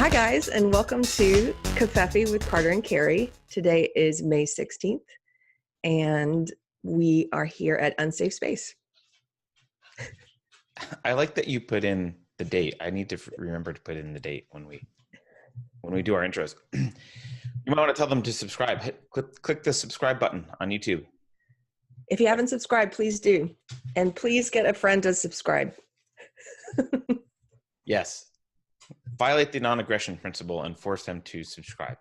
Hi, guys, and welcome to Covfefe with Carter and Keri. Today is May 16th, and we are here at Unsafe Space. I like that you put in the date. I need to remember to put in the date when we do our intros. You might want to tell them to subscribe. Click the subscribe button on YouTube. If you haven't subscribed, please do. And please get a friend to subscribe. Yes. Violate the non-aggression principle and force them to subscribe.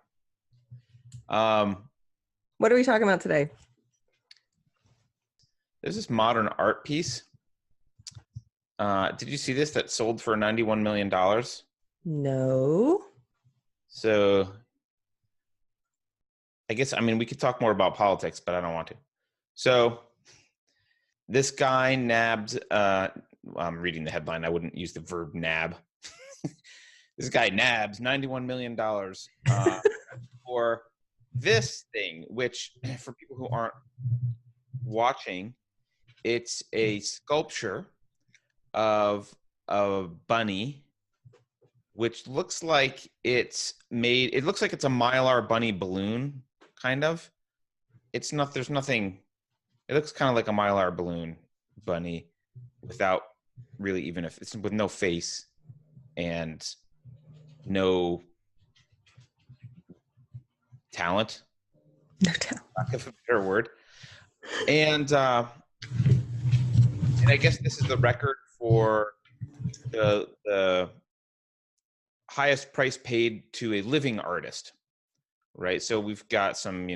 What are we talking about today? There's this modern art piece. Did you see this that sold for $91 million? No. So I guess, we could talk more about politics, but I don't want to. So this guy nabbed, I'm reading the headline. I wouldn't use the verb nab. This guy nabs $91 million for this thing, which for people who aren't watching, it's a sculpture of a bunny, which looks like it looks like it's a Mylar bunny balloon, kind of. There's nothing, it looks kind of like a Mylar balloon bunny without really even it's with no face and no talent. No talent. Lack of a better word. And I guess this is the record for the highest price paid to a living artist, right? So we've got some,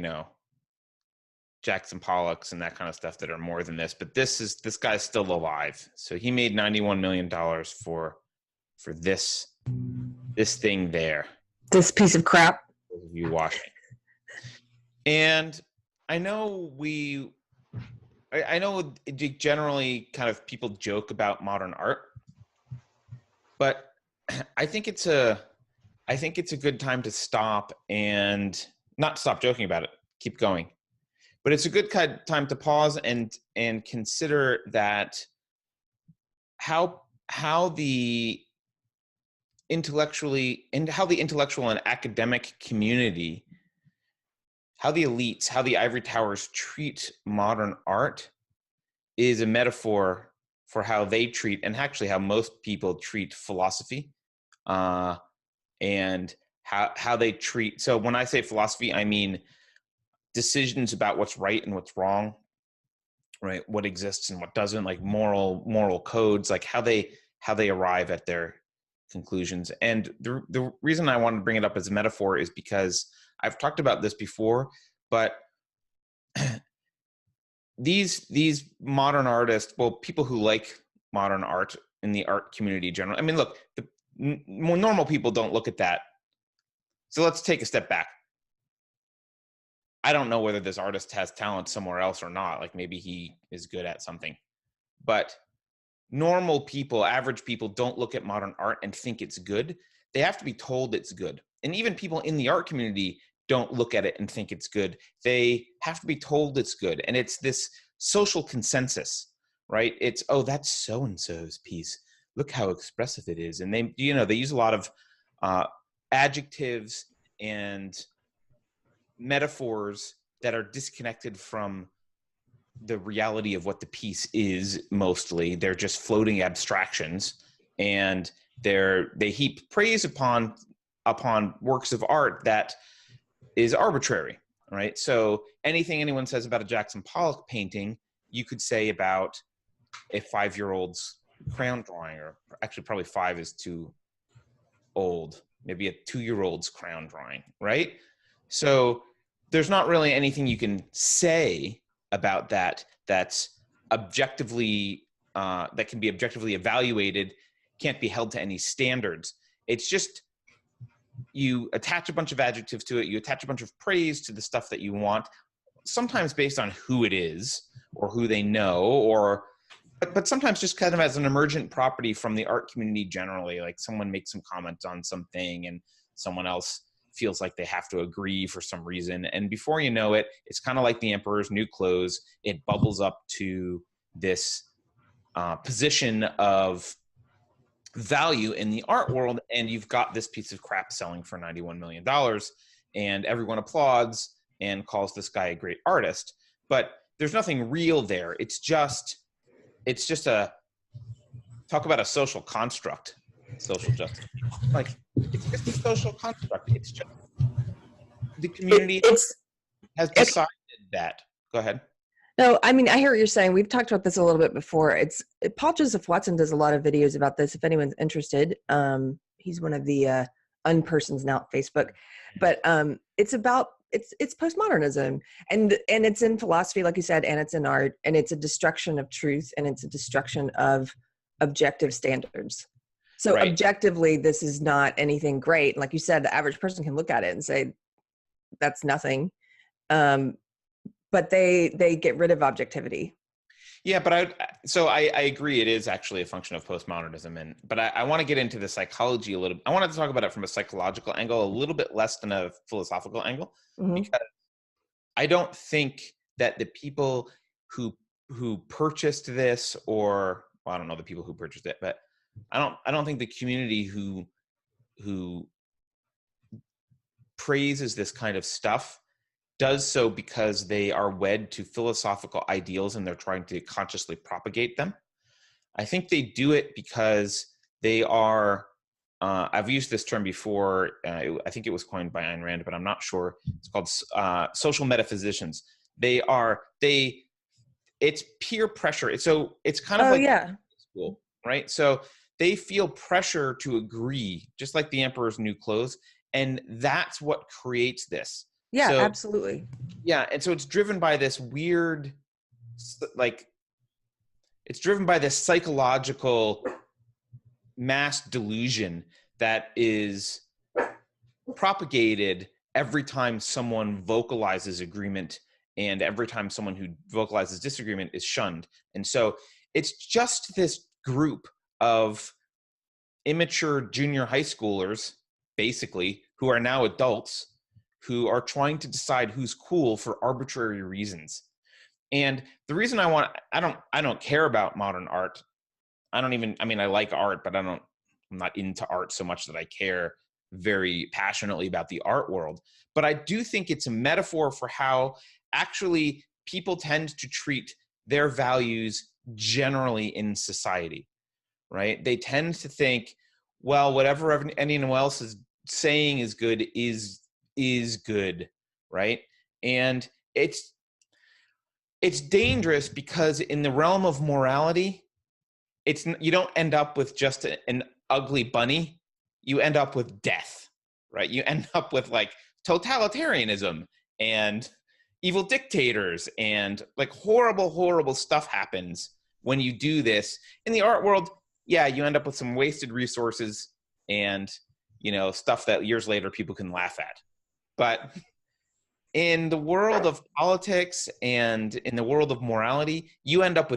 Jackson Pollocks and that kind of stuff that are more than this, but this guy's still alive. So he made $91 million for this thing there. This piece of crap. You watching. And I know generally kind of people joke about modern art, but I think it's a good time to stop and not stop joking about it, keep going. But it's a good time to pause and consider that how the intellectual and academic community, how the elites, how the ivory towers treat modern art is a metaphor for how they treat, and actually how most people treat philosophy, and how they treat. So when I say philosophy, I mean decisions about what's right and what's wrong, right? What exists and what doesn't, like moral codes, like how they arrive at their conclusions. And the reason I wanted to bring it up as a metaphor is because I've talked about this before, but these modern artists, well, people who like modern art in the art community generally, look, the more normal people don't look at that. So let's take a step back. I don't know whether this artist has talent somewhere else or not. Like maybe he is good at something, but normal people, average people don't look at modern art and think it's good. They have to be told it's good. And even people in the art community don't look at it and think it's good. They have to be told it's good. And it's this social consensus, right? It's, oh, that's so-and-so's piece. Look how expressive it is. And they use a lot of adjectives and metaphors that are disconnected from the reality of what the piece is. Mostly they're just floating abstractions, and they heap praise upon works of art that is arbitrary, right? So anything anyone says about a Jackson Pollock painting, you could say about a 5-year-old's crayon drawing, or actually probably 5 is too old, maybe a 2-year-old's crayon drawing, right? So there's not really anything you can say about that's objectively that can be objectively evaluated, can't be held to any standards. It's just you attach a bunch of adjectives to it, you attach a bunch of praise to the stuff that you want, sometimes based on who it is or who they know, but sometimes just kind of as an emergent property from the art community generally. Like someone makes some comment on something and someone else feels like they have to agree for some reason. And before you know it, it's kind of like the emperor's new clothes. It bubbles up to this position of value in the art world, and you've got this piece of crap selling for $91 million, and everyone applauds and calls this guy a great artist. But there's nothing real there. It's just a, talk about a social construct, social justice. Like, it's just a social construct. It's just the community has decided that. Go ahead. No, I mean, I hear what you're saying. We've talked about this a little bit before. Paul Joseph Watson does a lot of videos about this. If anyone's interested, he's one of the unpersons now at Facebook. But it's about it's postmodernism, and it's in philosophy, like you said, and it's in art, and it's a destruction of truth, and it's a destruction of objective standards. So Right. Objectively, this is not anything great. Like you said, the average person can look at it and say, "That's nothing." But they get rid of objectivity. Yeah, but I agree. It is actually a function of postmodernism, but I want to get into the psychology a little. I wanted to talk about it from a psychological angle, a little bit less than a philosophical angle, because I don't think that the people who purchased this, or well, I don't know the people who purchased it, but I don't think the community who praises this kind of stuff does so because they are wed to philosophical ideals and they're trying to consciously propagate them. I think they do it because they are, I've used this term before, I think it was coined by Ayn Rand, but I'm not sure. It's called social metaphysicians. It's peer pressure. It's kind of school, right? So they feel pressure to agree, just like the emperor's new clothes. And that's what creates this. Yeah, so, absolutely. Yeah, and so it's driven by this weird, like, it's driven by this psychological mass delusion that is propagated every time someone vocalizes agreement and every time someone who vocalizes disagreement is shunned. And so it's just this group of immature junior high schoolers, basically, who are now adults, who are trying to decide who's cool for arbitrary reasons. And the reason I don't care about modern art. I like art, but I'm not into art so much that I care very passionately about the art world. But I do think it's a metaphor for how actually people tend to treat their values generally in society, right? They tend to think, well, whatever anyone else is saying is good is good, right? And it's dangerous because in the realm of morality, you don't end up with just an ugly bunny. You end up with death, right? You end up with like totalitarianism and evil dictators, and like horrible stuff happens when you do this. In the art world, yeah, you end up with some wasted resources and, stuff that years later people can laugh at. But in the world of politics and in the world of morality, you end up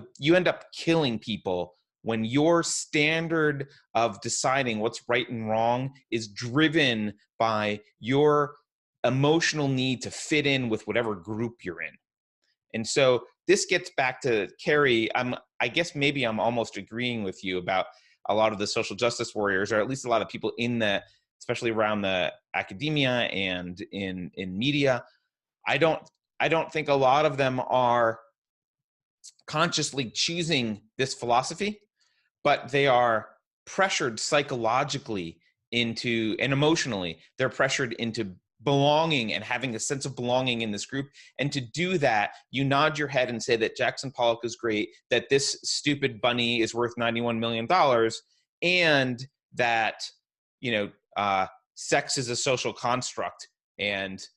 killing people when your standard of deciding what's right and wrong is driven by your emotional need to fit in with whatever group you're in. And so this gets back to Keri. I guess maybe I'm almost agreeing with you about a lot of the social justice warriors, or at least a lot of people especially around the academia and in media. I don't think a lot of them are consciously choosing this philosophy, but they are pressured psychologically and emotionally. They're pressured into belonging and having a sense of belonging in this group. And to do that, you nod your head and say that Jackson Pollock is great, that this stupid bunny is worth $91 million, and that, sex is a social construct, and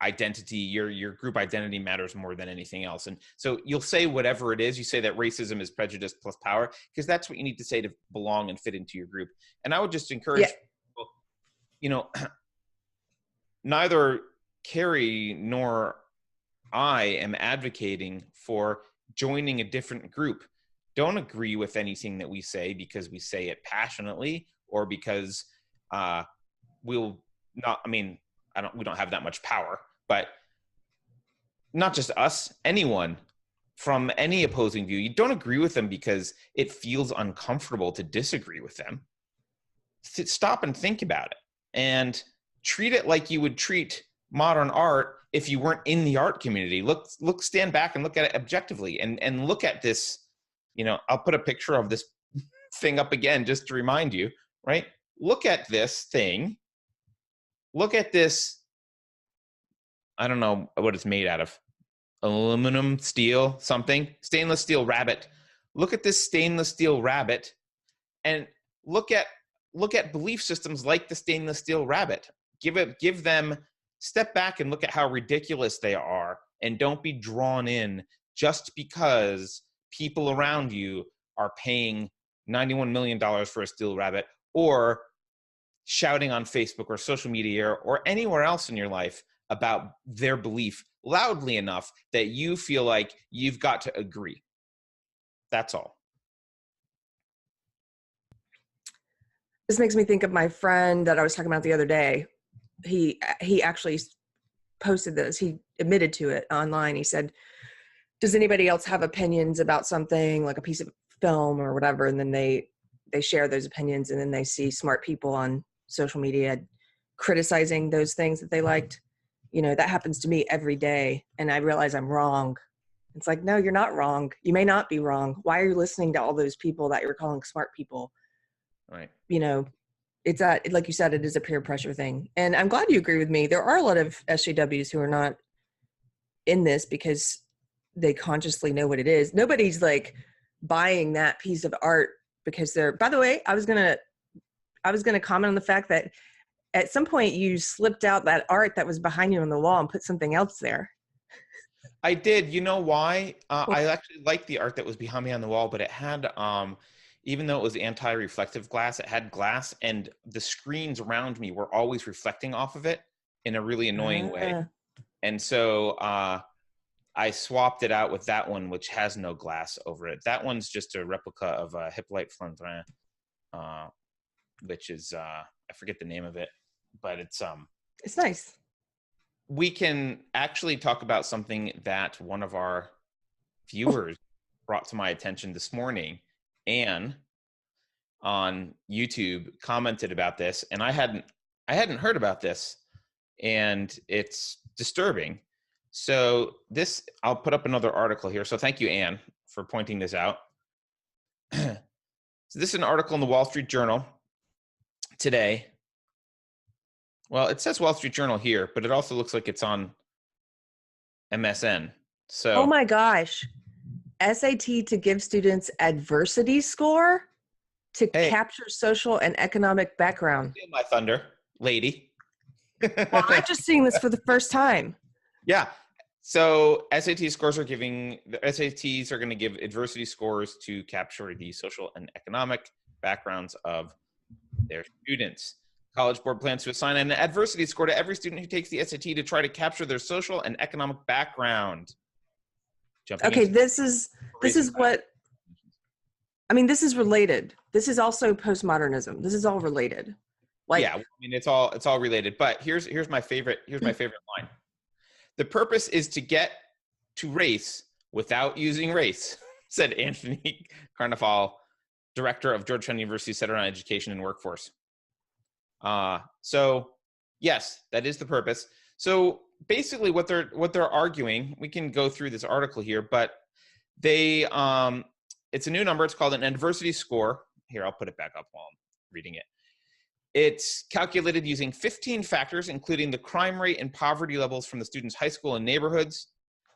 identity, your group identity matters more than anything else. And so you'll say whatever it is. You say that racism is prejudice plus power, because that's what you need to say to belong and fit into your group. And I would just encourage people, neither Keri nor I am advocating for joining a different group. Don't agree with anything that we say because we say it passionately, or because we'll not, we don't have that much power, but not just us, anyone from any opposing view. You don't agree with them because it feels uncomfortable to disagree with them. Stop and think about it and treat it like you would treat modern art if you weren't in the art community. Stand back and look at it objectively and look at this. I'll put a picture of this thing up again just to remind you, right? Look at this thing. Look at this. I don't know what it's made out of. Aluminum, steel, something. Stainless steel rabbit. Look at this stainless steel rabbit and look at belief systems like the stainless steel rabbit. Give them, step back and look at how ridiculous they are, and don't be drawn in just because people around you are paying $91 million for a steel rabbit, or shouting on Facebook or social media or anywhere else in your life about their belief loudly enough that you feel like you've got to agree. That's all. This makes me think of my friend that I was talking about the other day. He actually posted this. He admitted to it online. He said, does anybody else have opinions about something, like a piece of film or whatever? And then they share those opinions, and then they see smart people on social media criticizing those things that they liked. That happens to me every day, and I realize I'm wrong. It's like, no, you're not wrong. You may not be wrong. Why are you listening to all those people that you're calling smart people? Right. It's like you said, it is a peer pressure thing. And I'm glad you agree with me. There are a lot of SJWs who are not in this because they consciously know what it is. Nobody's like buying that piece of art because they're, by the way, I was going to comment on the fact that at some point you slipped out that art that was behind you on the wall and put something else there. I did. You know why? I actually liked the art that was behind me on the wall, but it had, even though it was anti-reflective glass, it had glass, and the screens around me were always reflecting off of it in a really annoying way. And so I swapped it out with that one, which has no glass over it. That one's just a replica of Hippolyte Flandrin, which is, I forget the name of it, but it's nice. We can actually talk about something that one of our viewers brought to my attention this morning. Anne on YouTube commented about this, and I hadn't heard about this, and it's disturbing. So I'll put up another article here. So thank you, Anne, for pointing this out. So this is an article in the Wall Street Journal today. Well, it says Wall Street Journal here, but it also looks like it's on MSN. So, oh my gosh. SAT to give students adversity score to capture social and economic background. Steal my thunder, lady. Well, I'm just seeing this for the first time. Yeah. So SAT scores the SATs are going to give adversity scores to capture the social and economic backgrounds of their students. College Board plans to assign an adversity score to every student who takes the SAT to try to capture their social and economic background. Okay, this is what, I mean, this is related. This is also postmodernism. This is all related. Like, yeah, I mean, it's all related. But here's my favorite line. The purpose is to get to race without using race, said Anthony Carnafal, director of Georgetown University Center on Education and Workforce. So yes, that is the purpose. So basically what they're arguing, we can go through this article here, but they, it's a new number. It's called an adversity score. Here, I'll put it back up while I'm reading it. It's calculated using 15 factors, including the crime rate and poverty levels from the students' high school and neighborhoods.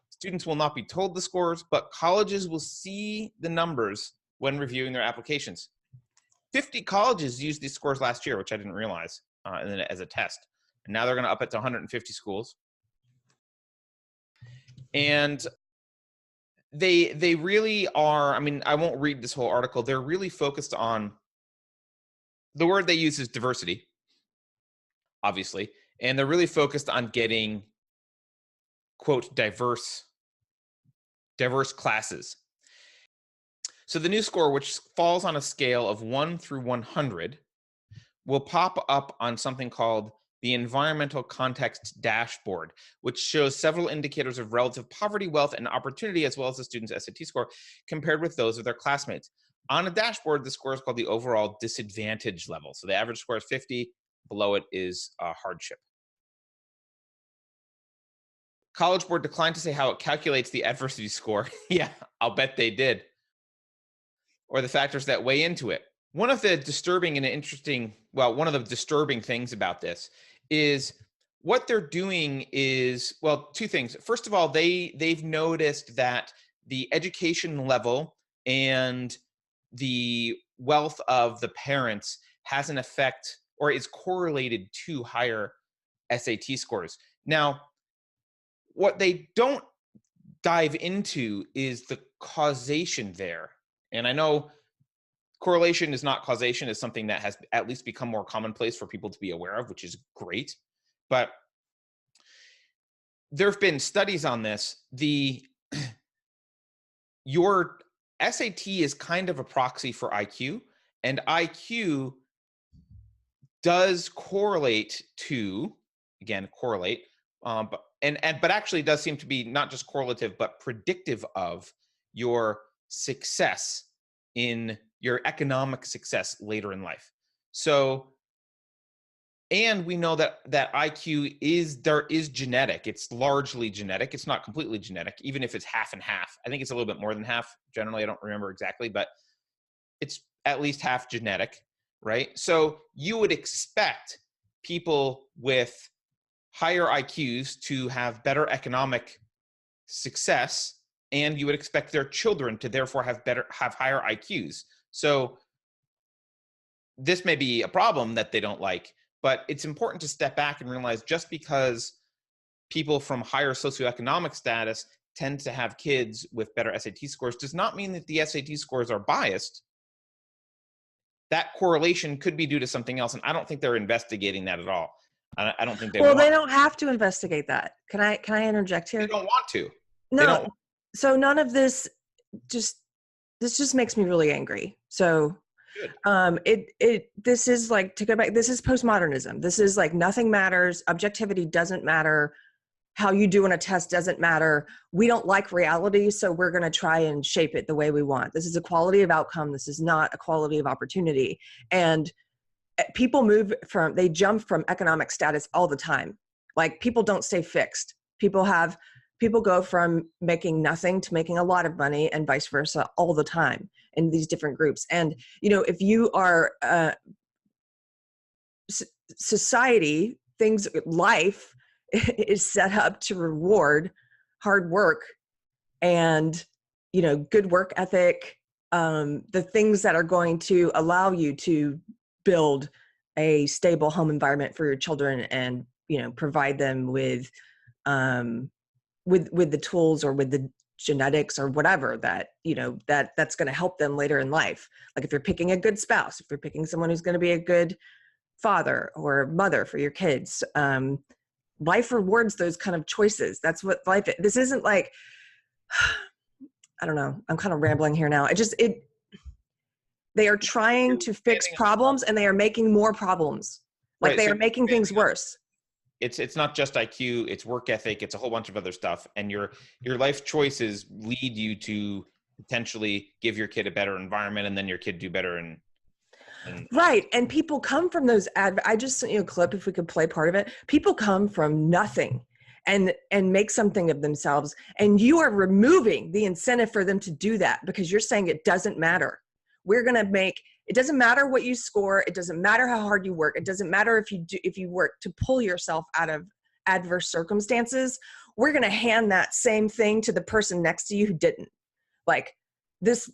Students will not be told the scores, but colleges will see the numbers when reviewing their applications. 50 colleges used these scores last year, which I didn't realize, and then as a test. And now they're going to up it to 150 schools. And they really are, I mean, I won't read this whole article. They're really focused on, the word they use is diversity, obviously. And they're really focused on getting, quote, diverse classes. So the new score, which falls on a scale of 1 through 100, will pop up on something called the Environmental Context Dashboard, which shows several indicators of relative poverty, wealth, and opportunity, as well as the student's SAT score compared with those of their classmates. On a dashboard, the score is called the overall disadvantage level. So the average score is 50. Below it is hardship. College Board declined to say how it calculates the adversity score. Yeah, I'll bet they did. Or the factors that weigh into it. One of the disturbing things about this is what they're doing is, well, two things. First of all, they've noticed that the education level and the wealth of the parents has an effect or is correlated to higher SAT scores. Now, what they don't dive into is the causation there. And I know correlation is not causation is something that has at least become more commonplace for people to be aware of, which is great. But there have been studies on this. Your SAT is kind of a proxy for IQ, and IQ does correlate to, again, correlate, but actually does seem to be not just correlative, but predictive of your success in your economic success later in life. So, and we know that IQ is genetic. It's largely genetic. It's not completely genetic, even if it's half and half. I think it's a little bit more than half. Generally, I don't remember exactly, but it's at least half genetic, right? So you would expect people with higher IQs to have better economic success, and you would expect their children to therefore have higher IQs. So this may be a problem that they don't like, but it's important to step back and realize just because people from higher socioeconomic status tend to have kids with better SAT scores does not mean that the SAT scores are biased. That correlation could be due to something else, and I don't think they're investigating that at all. I don't think they Well, they don't have to investigate that. Can I interject here? They don't want to. No. So none of this this just makes me really angry. So this is like, to go back, this is postmodernism. This is like nothing matters. Objectivity doesn't matter. How you do on a test doesn't matter. We don't like reality, so we're going to try and shape it the way we want. This is a quality of outcome. This is not a quality of opportunity. And people they jump from economic status all the time. Like, people don't stay fixed. People go from making nothing to making a lot of money, and vice versa, all the time in these different groups. And, if you are society, life is set up to reward hard work and, good work ethic, the things that are going to allow you to build a stable home environment for your children and, provide them with the tools or with the genetics or whatever that, that's going to help them later in life. Like, if you're picking a good spouse, if you're picking someone who's going to be a good father or mother for your kids, life rewards those kind of choices. That's what life is. This isn't like, I don't know, I'm kind of rambling here now. They are trying to fix problems, and they are making more problems. Like, right, they are making things worse. It's not just IQ, it's work ethic, it's a whole bunch of other stuff. And your life choices lead you to potentially give your kid a better environment, and then your kid do better. Right. And people come from those I just sent you a clip, if we could play part of it. People come from nothing and make something of themselves. And you are removing the incentive for them to do that, because you're saying it doesn't matter. It doesn't matter what you score. It doesn't matter how hard you work. It doesn't matter if you work to pull yourself out of adverse circumstances. We're going to hand that same thing to the person next to you who didn't. Like, this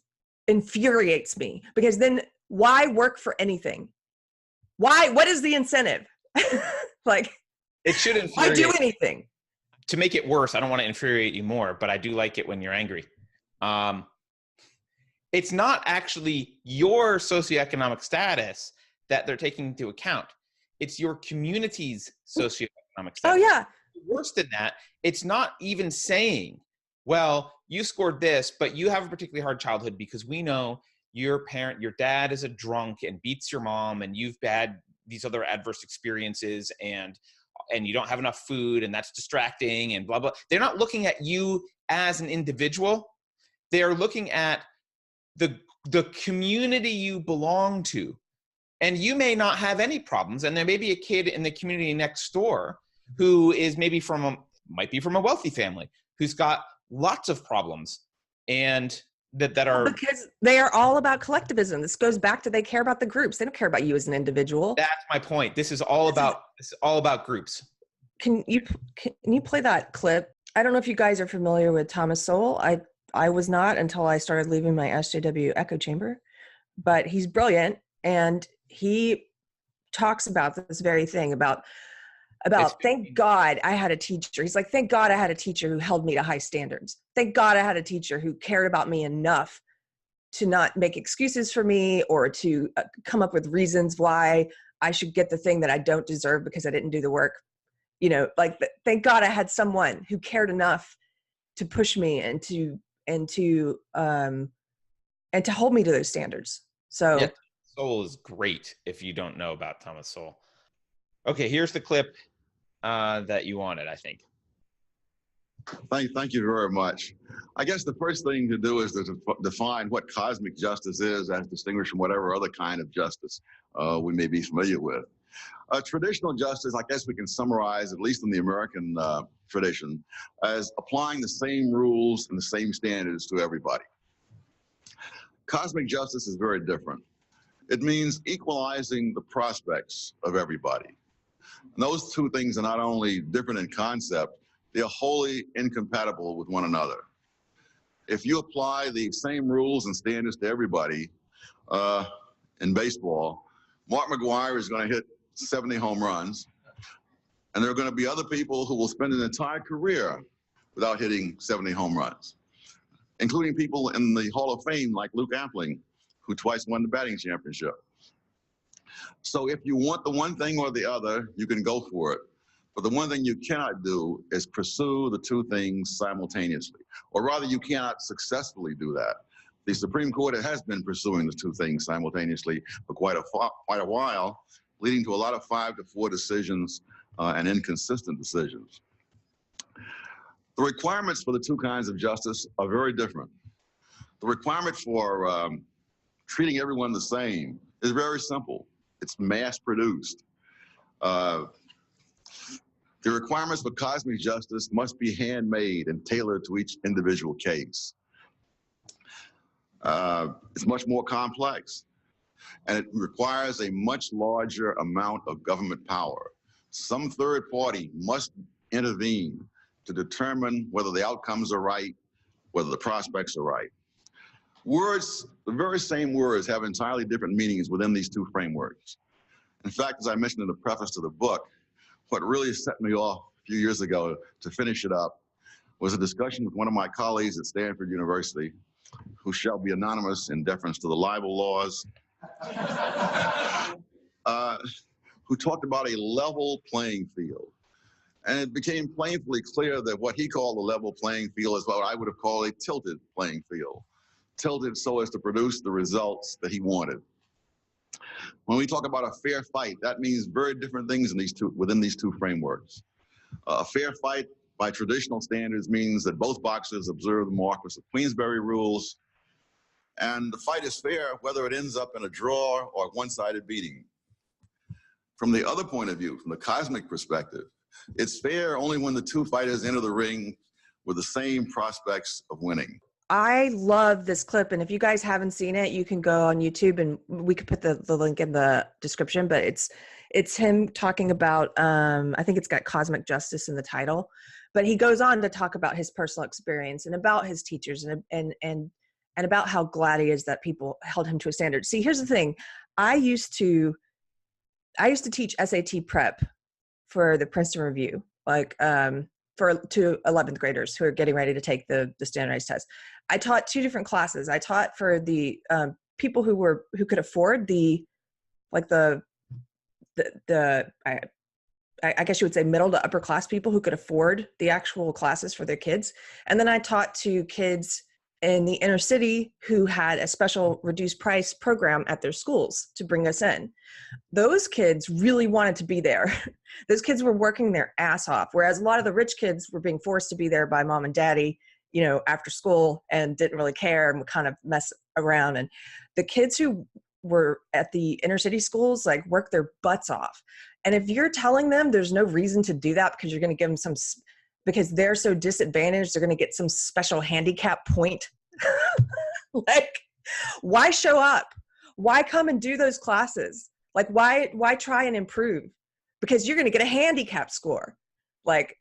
infuriates me, because then why work for anything? What is the incentive? Like, it should infuriate. Why do anything? To make it worse, I don't want to infuriate you more, but I do like it when you're angry. It's not actually your socioeconomic status that they're taking into account. It's your community's socioeconomic status. Oh, yeah. Worse than that, it's not even saying, well, you scored this, but you have a particularly hard childhood because we know your dad is a drunk and beats your mom, and you've had these other adverse experiences, and you don't have enough food, and that's distracting, and blah, blah. They're not looking at you as an individual. They are looking at the community you belong to. And you may not have any problems, and there may be a kid in the community next door who is maybe might be from a wealthy family, who's got lots of problems, and that are, because they are all about collectivism. This goes back to, they care about the groups. They don't care about you as an individual. That's my point. This is all about groups. Can you play that clip? I don't know if you guys are familiar with Thomas Sowell. I was not until I started leaving my SJW echo chamber, but he's brilliant, and he talks about this very thing about thank God I had a teacher. He's like, thank God I had a teacher who held me to high standards. Thank God I had a teacher who cared about me enough to not make excuses for me or to come up with reasons why I should get the thing that I don't deserve because I didn't do the work. You know, like, thank God I had someone who cared enough to push me and to hold me to those standards. So yeah, Sowell is great if you don't know about Thomas Sowell. Okay, here's the clip that you wanted, I think. Thank you very much. I guess the first thing to do is to define what cosmic justice is, as distinguished from whatever other kind of justice we may be familiar with. Traditional justice, I guess we can summarize, at least in the American tradition, as applying the same rules and the same standards to everybody. Cosmic justice is very different. It means equalizing the prospects of everybody. And those two things are not only different in concept, they are wholly incompatible with one another. If you apply the same rules and standards to everybody in baseball, Mark McGwire is going to hit 70 home runs, and there are going to be other people who will spend an entire career without hitting 70 home runs, including people in the Hall of Fame like Luke Appling, who twice won the batting championship. So if you want the one thing or the other, you can go for it. But the one thing you cannot do is pursue the two things simultaneously, or rather you cannot successfully do that. The Supreme Court has been pursuing the two things simultaneously for quite a while, leading to a lot of 5-4 decisions and inconsistent decisions. The requirements for the two kinds of justice are very different. The requirement for treating everyone the same is very simple. It's mass-produced. The requirements for cosmic justice must be handmade and tailored to each individual case. It's much more complex, and it requires a much larger amount of government power. Some third party must intervene to determine whether the outcomes are right, whether the prospects are right. Words, the very same words, have entirely different meanings within these two frameworks. In fact, as I mentioned in the preface to the book, what really set me off a few years ago to finish it up was a discussion with one of my colleagues at Stanford University, who shall be anonymous in deference to the libel laws, who talked about a level playing field. And it became painfully clear that what he called a level playing field is what I would have called a tilted playing field. Tilted so as to produce the results that he wanted. When we talk about a fair fight, that means very different things within these two frameworks. A fair fight by traditional standards means that both boxers observe the Marquis of Queensberry rules, and the fight is fair whether it ends up in a draw or a one-sided beating. From the other point of view, from the cosmic perspective, it's fair only when the two fighters enter the ring with the same prospects of winning. I love this clip, and if you guys haven't seen it, you can go on YouTube, and we could put the link in the description. But it's him talking about I think it's got cosmic justice in the title, but he goes on to talk about his personal experience and about his teachers and about how glad he is that people held him to a standard. See, here's the thing: I used to teach SAT prep for the Princeton Review, like to 11th graders who are getting ready to take the standardized test. I taught two different classes. I taught for the people who could afford I guess you would say middle to upper class people who could afford the actual classes for their kids. And then I taught to kids in the inner city who had a special reduced price program at their schools to bring us in. Those kids really wanted to be there. Those kids were working their ass off, whereas a lot of the rich kids were being forced to be there by mom and daddy, you know, after school, and didn't really care and would kind of mess around. And the kids who were at the inner city schools, like, worked their butts off. And if you're telling them there's no reason to do that because you're going to give them some, because they're so disadvantaged, they're going to get some special handicap point. Like, why show up? Why come and do those classes? Like, why try and improve? Because you're going to get a handicap score. Like,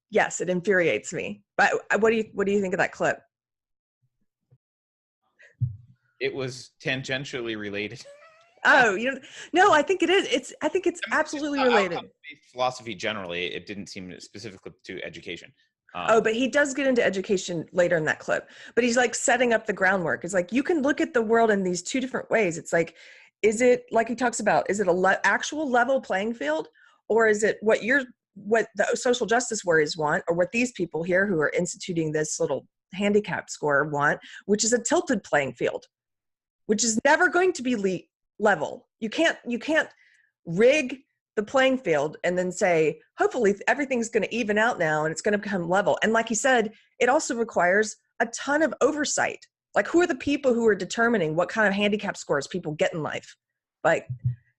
yes, it infuriates me. But what do you think of that clip? It was tangentially related. Oh, no, I think it is. I think it's absolutely related. Philosophy generally, it didn't seem specifically to education. But he does get into education later in that clip. But he's like setting up the groundwork. It's like, you can look at the world in these two different ways. It's like, is it, like he talks about, is it actual level playing field, or is it what the social justice warriors want, or what these people here who are instituting this little handicap score want, which is a tilted playing field, which is never going to be level. You can't rig the playing field and then say, hopefully everything's going to even out now and it's going to become level. And like he said, it also requires a ton of oversight. Like, who are the people who are determining what kind of handicap scores people get in life? Like,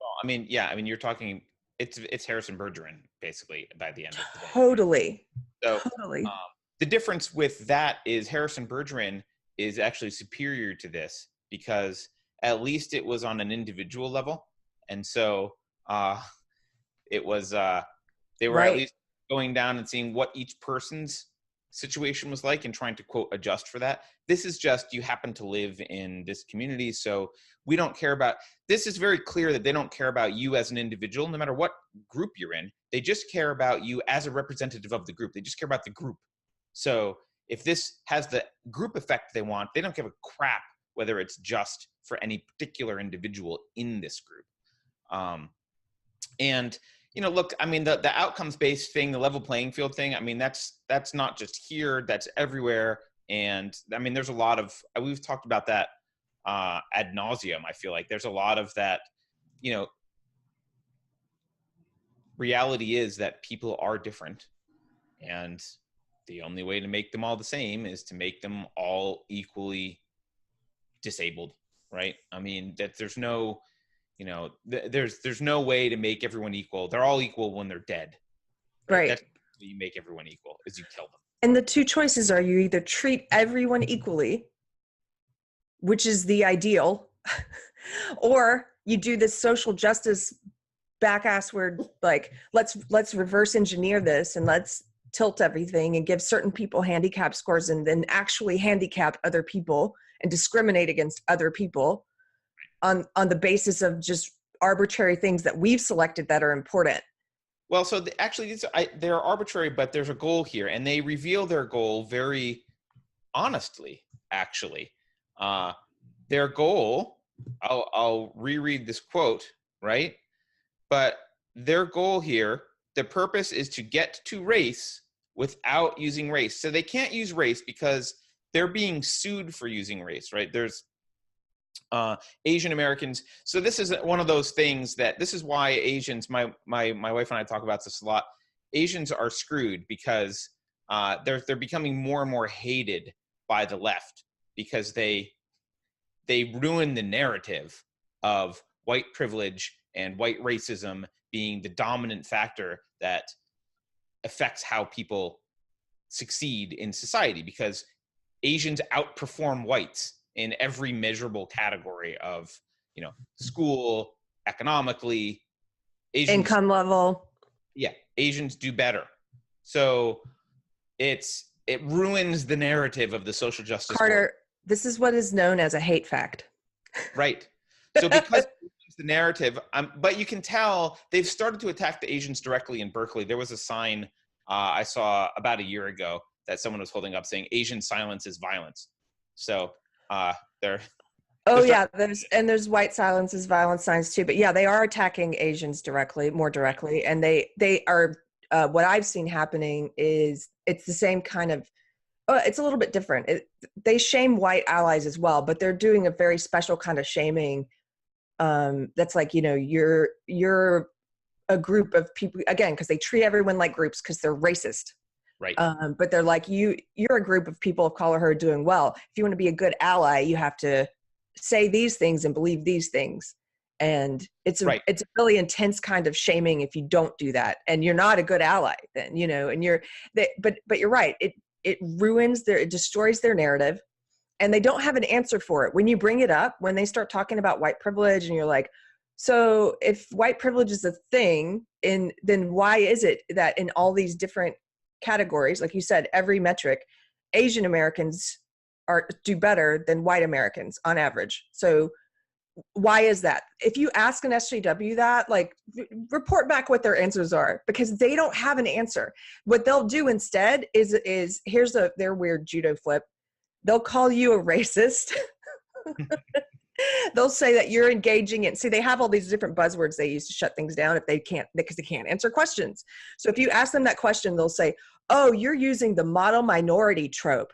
well, you're talking, it's Harrison Bergeron basically by the end of the day. Totally. So, totally. The difference with that is Harrison Bergeron is actually superior to this, because at least it was on an individual level. And so it was, they were at least going down and seeing what each person's situation was like and trying to, quote, adjust for that. This is just, you happen to live in this community, so we don't care about, this is very clear that they don't care about you as an individual, no matter what group you're in. They just care about you as a representative of the group. They just care about the group. So if this has the group effect they want, they don't give a crap whether it's just for any particular individual in this group. And, look, I mean, the outcomes-based thing, the level playing field thing, I mean, that's not just here, that's everywhere. And I mean, there's a lot of, we've talked about that ad nauseum. I feel like there's a lot of that, reality is that people are different. And the only way to make them all the same is to make them all equally disabled, right? I mean, that there's no, there's no way to make everyone equal. They're all equal when they're dead. Right. That's how you make everyone equal, is you kill them. And the two choices are, you either treat everyone equally, which is the ideal, or you do this social justice back-ass word, like, let's reverse engineer this and let's tilt everything and give certain people handicap scores and then actually handicap other people and discriminate against other people on the basis of just arbitrary things that we've selected that are important. Well, so they're arbitrary, but there's a goal here, and they reveal their goal very honestly, actually. Their goal, I'll reread this quote, right? But their goal here, the purpose is to get to race without using race. So they can't use race because they're being sued for using race, right? There's Asian Americans. So this is one of those things that, this is why Asians, my wife and I talk about this a lot. Asians are screwed because they're becoming more and more hated by the left, because they ruin the narrative of white privilege and white racism being the dominant factor that affects how people succeed in society, because Asians outperform whites in every measurable category of, school, economically, income level. Yeah, Asians do better. So it ruins the narrative of the social justice. Carter, this is what is known as a hate fact. Right. So because it ruins the narrative, but you can tell they've started to attack the Asians directly in Berkeley. There was a sign I saw about a year ago that someone was holding up saying Asian silence is violence. So there's white silence is violence signs too. But yeah, they are attacking Asians more directly. And they are, what I've seen happening is it's the same kind of, It's a little bit different. They shame white allies as well, but they're doing a very special kind of shaming. That's like, you're a group of people, again, because they treat everyone like groups because they're racist. Right. But they're like, you're a group of people of color who are doing well. If you want to be a good ally, you have to say these things and believe these things. And it's a really intense kind of shaming if you don't do that, and you're not a good ally then, and but you're right. It ruins it destroys their narrative, and they don't have an answer for it. When you bring it up, when they start talking about white privilege, and you're like, so if white privilege is a thing, then why is it that in all these different categories, like you said, every metric, Asian Americans do better than white Americans on average? So why is that? If you ask an SJW that, like, report back what their answers are, because they don't have an answer. What they'll do instead is here's their weird judo flip. They'll call you a racist. They'll say that you're engaging in, see, they have all these different buzzwords they use to shut things down because they can't answer questions. So if you ask them that question, they'll say, oh, you're using the model minority trope.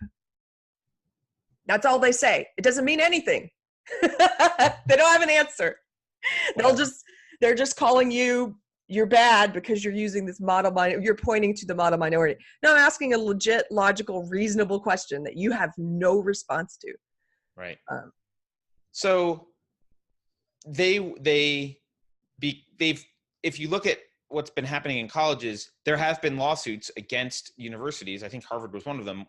That's all they say. It doesn't mean anything. They don't have an answer. They're just calling you're bad because you're using this you're pointing to the model minority. No, I'm asking a legit, logical, reasonable question that you have no response to. Right. So if you look at what's been happening in colleges, there have been lawsuits against universities. I think Harvard was one of them,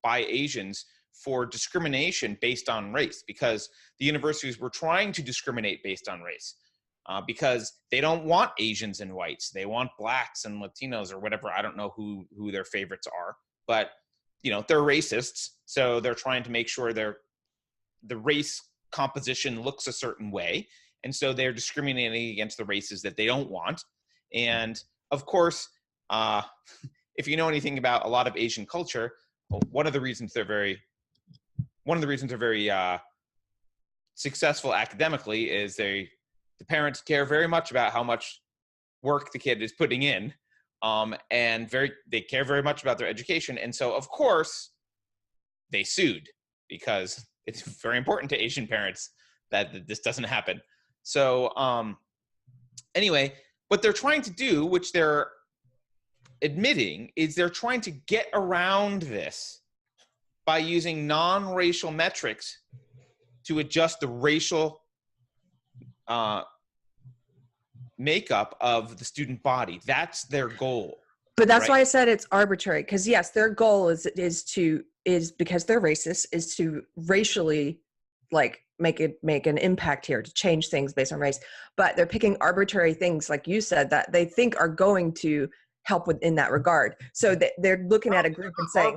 by Asians for discrimination based on race, because the universities were trying to discriminate based on race, because they don't want Asians and whites. They want blacks and Latinos or whatever. I don't know who their favorites are, but they're racists. So they're trying to make sure the race composition looks a certain way. And so they're discriminating against the races that they don't want. And of course, if you know anything about a lot of Asian culture, one of the reasons they're very successful academically is the parents care very much about how much work the kid is putting in, and they care very much about their education. And so, of course, they sued because it's very important to Asian parents that this doesn't happen. So anyway, what they're trying to do, which they're admitting, is they're trying to get around this by using non-racial metrics to adjust the racial makeup of the student body. That's their goal. But that's why I said it's arbitrary, because yes, their goal is because they're racist, is to racially make an impact here, to change things based on race. But they're picking arbitrary things, like you said, that they think are going to help in that regard. So they're looking at a group and saying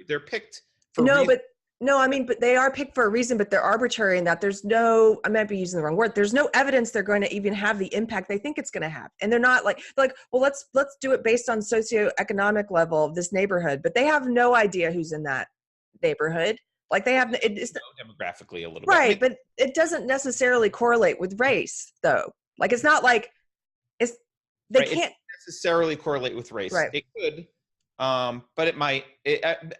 they're picked. But they are picked for a reason, but they're arbitrary in that there's no, I might be using the wrong word, there's no evidence they're going to even have the impact they think it's going to have. And they're not like, well, let's do it based on socioeconomic level of this neighborhood, but they have no idea who's in that neighborhood. Like they have, it's demographically a little bit. Right, but it doesn't necessarily correlate with race, though. Like it's not like they can't necessarily correlate with race. Right. It could. But it might.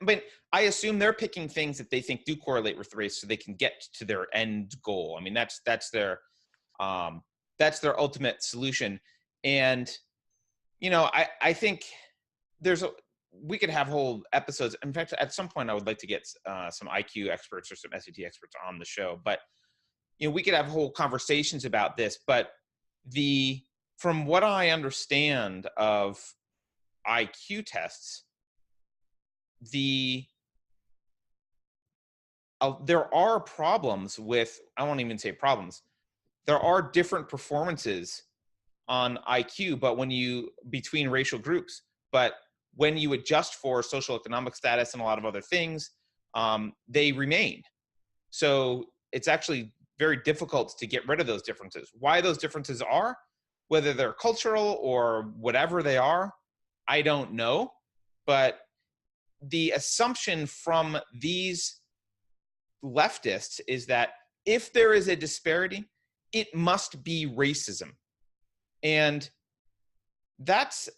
But I assume they're picking things that they think do correlate with race, so they can get to their end goal. I mean, that's their ultimate solution. And I think we could have whole episodes. In fact, at some point, I would like to get some IQ experts or some SAT experts on the show. But we could have whole conversations about this. But from what I understand of IQ tests, there are problems with, I won't even say problems, there are different performances on IQ, but between racial groups, but when you adjust for social economic status and a lot of other things, they remain. So it's actually very difficult to get rid of those differences. Why those differences are, whether they're cultural or whatever they are, I don't know. But the assumption from these leftists is that if there is a disparity, it must be racism. And that's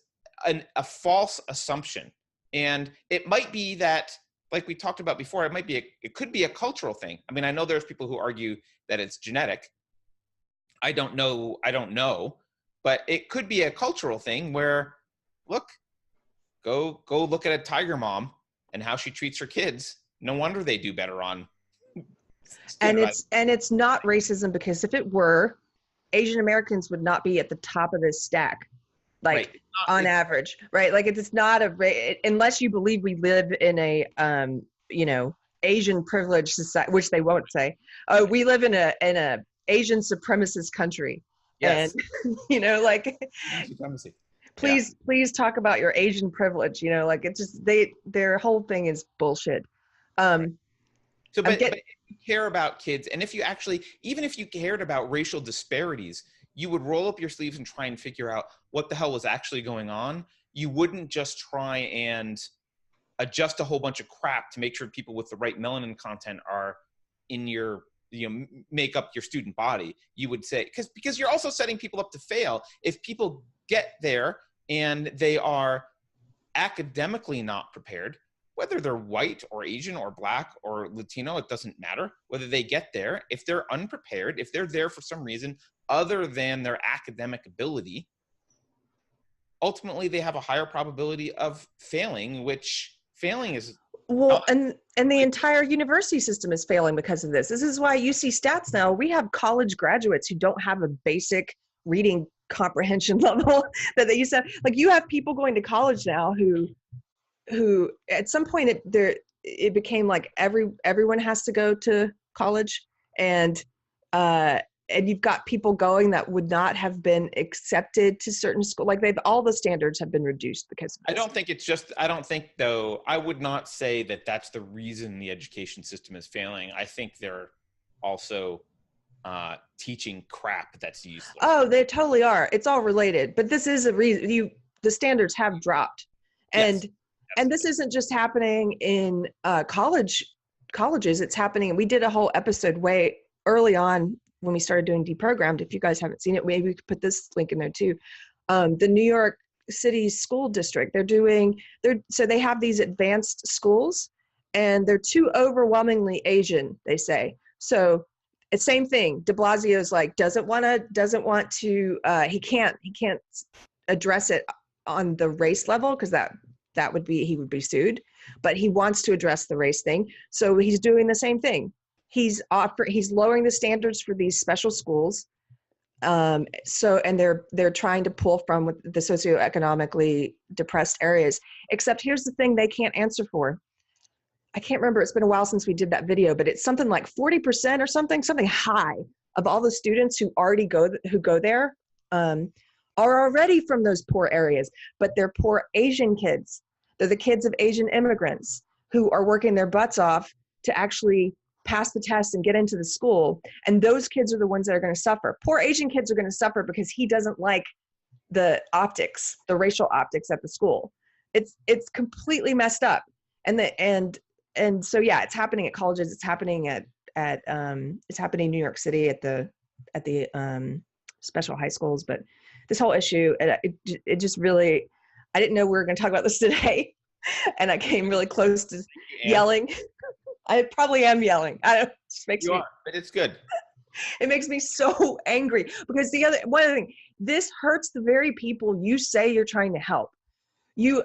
a false assumption. And it might be that like we talked about before, it could be a cultural thing. I mean, I know there's people who argue that it's genetic. I don't know, but it could be a cultural thing where, look, go look at a tiger mom and how she treats her kids. No wonder they do better on. And it's not racism, because if it were, Asian Americans would not be at the top of this stack, like Right. on average, right? Like it's not unless you believe we live in a, Asian privileged society, which they won't say. We live in a Asian supremacist country. Yes. And, like, Supremacy. please talk about your Asian privilege, like it's just, their whole thing is bullshit. So, but if you care about kids, and even if you cared about racial disparities, you would roll up your sleeves and try and figure out what the hell was actually going on. You wouldn't just try and adjust a whole bunch of crap to make sure people with the right melanin content are in your, make up your student body. You would say, because you're also setting people up to fail. If people get there and they are academically not prepared, whether they're white or Asian or black or Latino, it doesn't matter. Whether they get there, if they're unprepared, if they're there for some reason other than their academic ability, ultimately they have a higher probability of failing, which failing is... Well, and the entire university system is failing because of this. This is why you see stats now. We have college graduates who don't have a basic reading comprehension level that they used to have. Like, you have people going to college now who at some point it became like everyone has to go to college, and you've got people going that would not have been accepted to certain school. Like, all the standards have been reduced because of this. I would not say that that's the reason the education system is failing. I think they're also teaching crap that's useless. Oh, they totally are. It's all related, but this is a reason. The standards have dropped. Yes. And this isn't just happening in colleges. It's happening. We did a whole episode way early on when we started doing Deprogrammed. If you guys haven't seen it, maybe we could put this link in there too. The New York City School District, so they have these advanced schools, and they're too overwhelmingly Asian, they say. So it's same thing. De Blasio's like doesn't want to. He can't address it on the race level, because that would be, he would be sued, but he wants to address the race thing. So he's doing the same thing. He's lowering the standards for these special schools. And they're trying to pull from the socioeconomically depressed areas, except here's the thing they can't answer for. I can't remember. It's been a while since we did that video, but it's something like 40% or something high of all the students who go there, are already from those poor areas, but they're poor Asian kids. They're the kids of Asian immigrants who are working their butts off to actually pass the test and get into the school. And those kids are the ones that are going to suffer. Poor Asian kids are going to suffer because he doesn't like the racial optics at the school. It's completely messed up. And so, yeah, it's happening at colleges. It's happening it's happening in New York City at the special high schools. But this whole issue, it just really, I didn't know we were going to talk about this today. And I came really close to yelling. I probably am yelling. It makes me, but it's good. It makes me so angry, because one other thing, this hurts the very people you say you're trying to help. You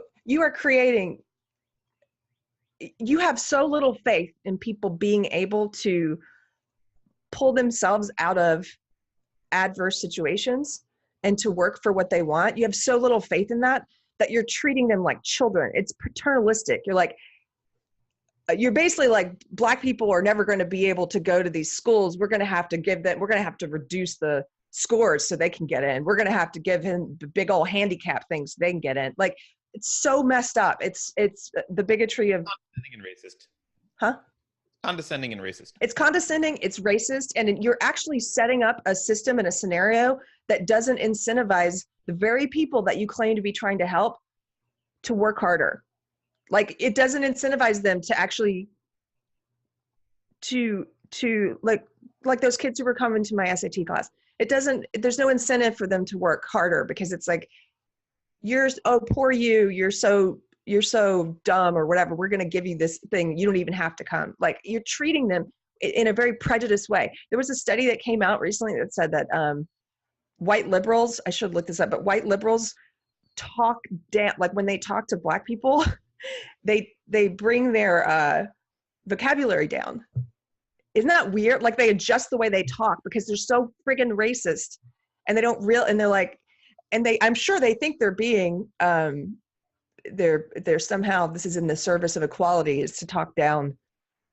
have so little faith in people being able to pull themselves out of adverse situations and to work for what they want. You have so little faith in that you're treating them like children. It's paternalistic. You're basically like, Black people are never going to be able to go to these schools. We're going to have to reduce the scores so they can get in. We're going to have to give him the big old handicap thing so they can get in. Like, it's so messed up. It's the bigotry of condescending and racist. Huh? Condescending and racist. It's condescending, it's racist, and you're actually setting up a system and a scenario that doesn't incentivize the very people that you claim to be trying to help to work harder. Like, it doesn't incentivize them to actually to like those kids who were coming to my SAT class. There's no incentive for them to work harder, because it's like, poor you, you're so you're so dumb or whatever, we're going to give you this thing, you don't even have to come. Like, you're treating them in a very prejudiced way. There was a study that came out recently that said that white liberals, I should look this up, but white liberals talk down, like when they talk to Black people, they bring their vocabulary down. Isn't that weird? Like, they adjust the way they talk because they're so friggin' racist, and they don't and they're like, and I'm sure they think they're being, they're somehow, this is in the service of equality, is to talk down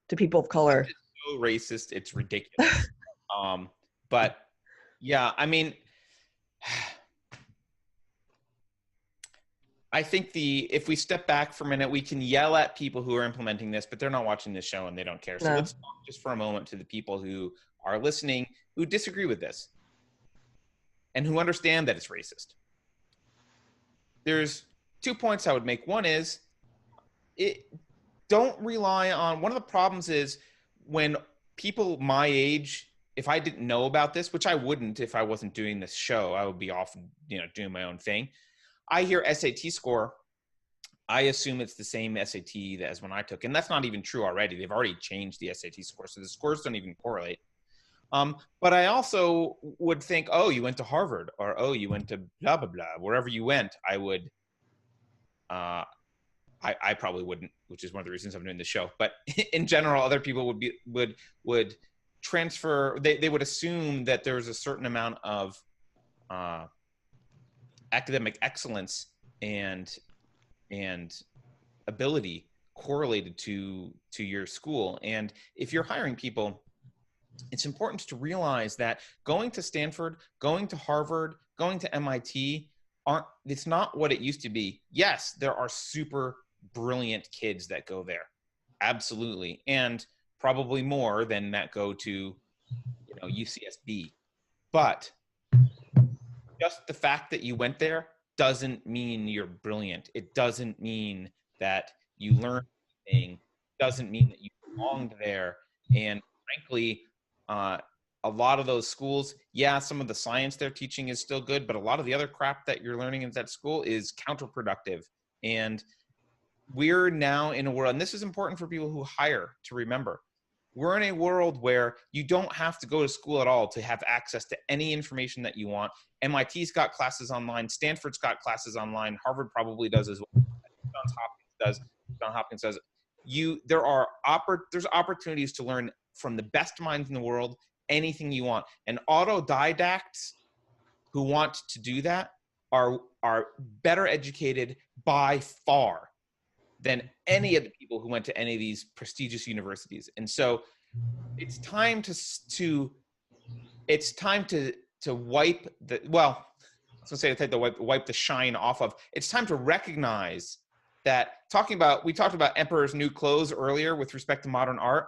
to people of color. It's so racist, it's ridiculous. But yeah, I mean, I think if we step back for a minute, we can yell at people who are implementing this, but they're not watching this show and they don't care. So let's talk just for a moment to the people who are listening, who disagree with this and who understand that it's racist. There's 2 points I would make. One is, don't rely on, one of the problems is when people my age, if I didn't know about this, which I wouldn't if I wasn't doing this show, I would be off, doing my own thing. I hear SAT score, I assume it's the same SAT as when I took, and that's not even true already. They've already changed the SAT score, so the scores don't even correlate. But I also would think, oh, you went to Harvard, or oh, you went to blah, blah, blah. Wherever you went, I would, I probably wouldn't, which is one of the reasons I'm doing the show. But in general, other people would transfer, they would assume that there was a certain amount of academic excellence and ability correlated to your school. And if you're hiring people, it's important to realize that going to Stanford, going to Harvard, going to MIT it's not what it used to be. Yes, there are super brilliant kids that go there. Absolutely. And probably more than that go to, UCSB. But just the fact that you went there doesn't mean you're brilliant. It doesn't mean that you learned anything. It doesn't mean that you belonged there. And frankly, a lot of those schools, yeah, some of the science they're teaching is still good, but a lot of the other crap that you're learning in that school is counterproductive. And we're now in a world, and this is important for people who hire to remember, we're in a world where you don't have to go to school at all to have access to any information that you want. MIT's got classes online. Stanford's got classes online. Harvard probably does as well. Johns Hopkins does. There's opportunities to learn from the best minds in the world, anything you want. And autodidacts who want to do that are better educated by far than any of the people who went to any of these prestigious universities. And so it's time to wipe the, well, I was gonna say to wipe the shine off of. It's time to recognize that we talked about Emperor's New Clothes earlier with respect to modern art.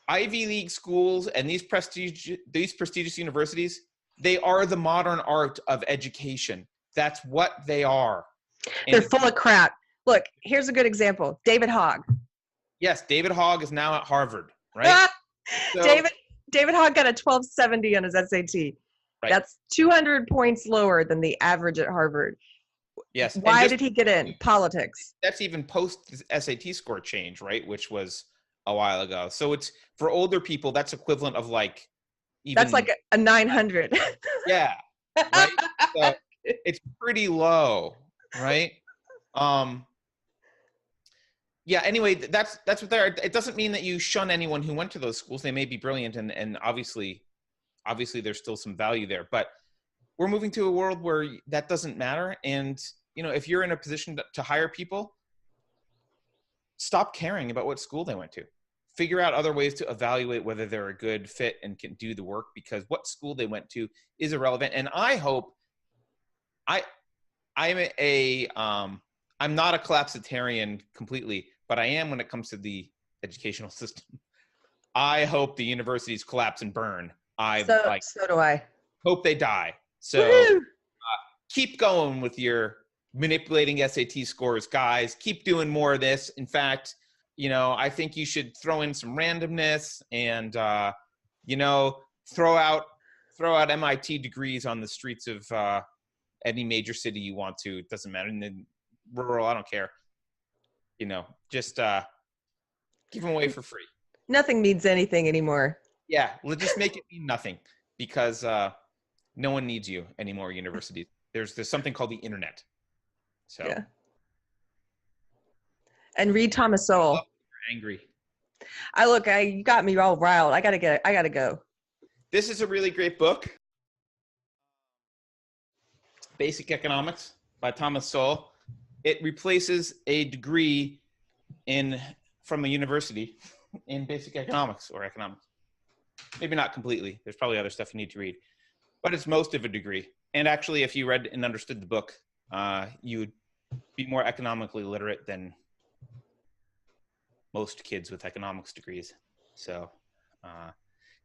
Ivy League schools and these prestigious universities, they are the modern art of education. That's what they are. They're full of crap. Look, here's a good example. David Hogg. Yes, David Hogg is now at Harvard, right? So, David Hogg got a 1270 on his SAT. Right. That's 200 points lower than the average at Harvard. Yes. Why did he get in? Politics. That's even post SAT score change, right? Which was a while ago. So it's for older people, that's equivalent of like that's like a 900. Yeah. Right? So it's pretty low, right? Yeah, anyway, that's what they are. It doesn't mean that you shun anyone who went to those schools. They may be brilliant and obviously there's still some value there, but we're moving to a world where that doesn't matter. And, if you're in a position to hire people, stop caring about what school they went to. Figure out other ways to evaluate whether they're a good fit and can do the work, because what school they went to is irrelevant. And I hope I'm not a collapsitarian completely, but I am when it comes to the educational system. I hope the universities collapse and burn. So do I. Hope they die. So keep going with your manipulating SAT scores, guys. Keep doing more of this. In fact, I think you should throw in some randomness and, throw out MIT degrees on the streets of any major city you want to. It doesn't matter. And then rural, I don't care. You know, just give them away for free. Nothing means anything anymore. Yeah, let's just make it mean nothing, because no one needs you anymore, universities. There's something called the internet. So yeah. And read Thomas Sowell. You're angry. You got me all riled. I gotta go. This is a really great book. Basic Economics by Thomas Sowell. It replaces a degree from a university in basic economics or economics. Maybe not completely. There's probably other stuff you need to read, but it's most of a degree. And actually, if you read and understood the book, you would be more economically literate than most kids with economics degrees. So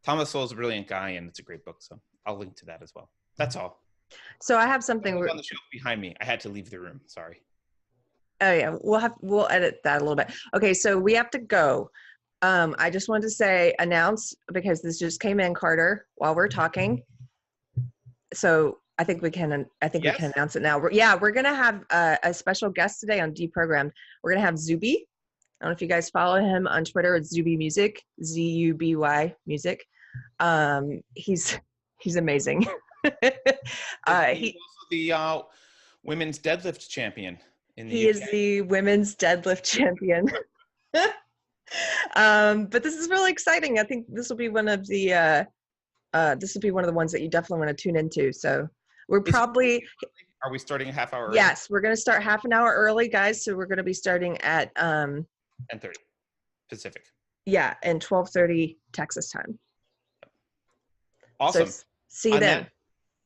Thomas Sowell's a brilliant guy, and it's a great book. So I'll link to that as well. That's all. So I have something on the shelf behind me. I had to leave the room. Sorry. Oh yeah, we'll edit that a little bit. Okay, so we have to go. I just wanted to announce, because this just came in, Carter, while we're talking. So I think we can announce it now. We're gonna have a special guest today on Deprogrammed. We're gonna have Zuby. I don't know if you guys follow him on Twitter. It's Zuby Music, Zuby Music. He's amazing. He's also the women's deadlift champion. He is the women's deadlift champion. But this is really exciting. I think this will be one of the ones that you definitely want to tune into. So are we starting a half hour early? Yes, we're going to start half an hour early, guys. So we're going to be starting at 10:30 Pacific. Yeah, and 12:30 Texas time. Awesome. So see you then.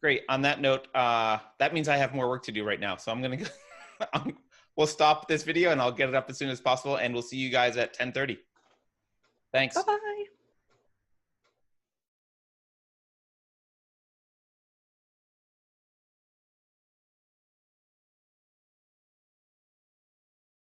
Great. On that note, that means I have more work to do right now. So I'm going to go. We'll stop this video and I'll get it up as soon as possible, and we'll see you guys at 10:30. Thanks. Bye-bye.